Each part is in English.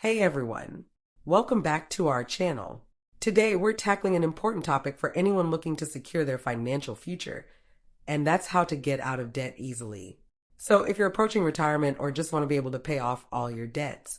Hey everyone, welcome back to our channel. Today we're tackling an important topic for anyone looking to secure their financial future, and that's how to get out of debt easily. So if you're approaching retirement or just want to be able to pay off all your debts,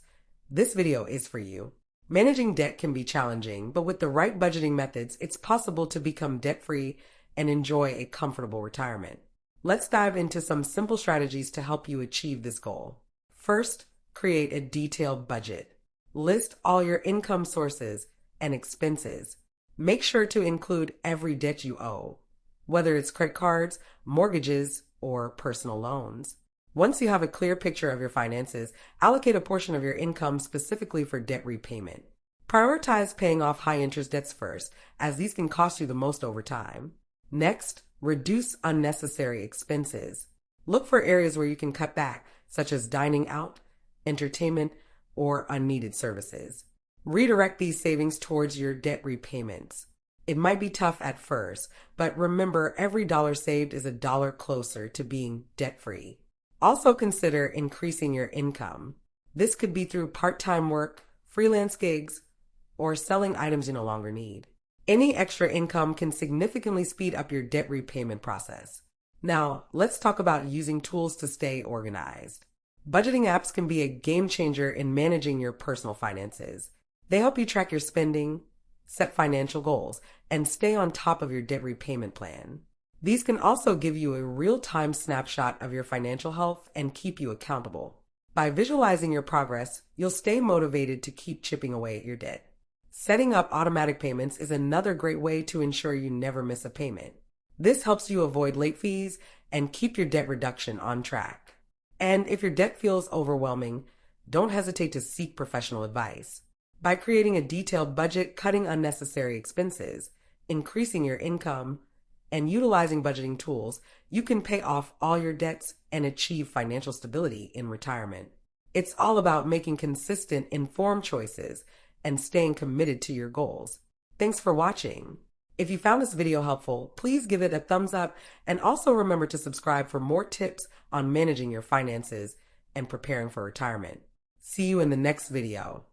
this video is for you. Managing debt can be challenging, but with the right budgeting methods, it's possible to become debt-free and enjoy a comfortable retirement. Let's dive into some simple strategies to help you achieve this goal. First, create a detailed budget. List all your income sources and expenses. Make sure to include every debt you owe, whether it's credit cards, mortgages, or personal loans. Once you have a clear picture of your finances, allocate a portion of your income specifically for debt repayment. Prioritize paying off high-interest debts first, as these can cost you the most over time. Next, reduce unnecessary expenses. Look for areas where you can cut back, such as dining out, entertainment, or unneeded services. Redirect these savings towards your debt repayments. It might be tough at first, but remember, every dollar saved is a dollar closer to being debt-free. Also consider increasing your income. This could be through part-time work, freelance gigs, or selling items you no longer need. Any extra income can significantly speed up your debt repayment process. Now, let's talk about using tools to stay organized. Budgeting apps can be a game changer in managing your personal finances. They help you track your spending, set financial goals, and stay on top of your debt repayment plan. These can also give you a real-time snapshot of your financial health and keep you accountable. By visualizing your progress, you'll stay motivated to keep chipping away at your debt. Setting up automatic payments is another great way to ensure you never miss a payment. This helps you avoid late fees and keep your debt reduction on track. And if your debt feels overwhelming, don't hesitate to seek professional advice. By creating a detailed budget, cutting unnecessary expenses, increasing your income, and utilizing budgeting tools, you can pay off all your debts and achieve financial stability in retirement. It's all about making consistent, informed choices and staying committed to your goals. Thanks for watching. If you found this video helpful, please give it a thumbs up and also remember to subscribe for more tips on managing your finances and preparing for retirement. See you in the next video.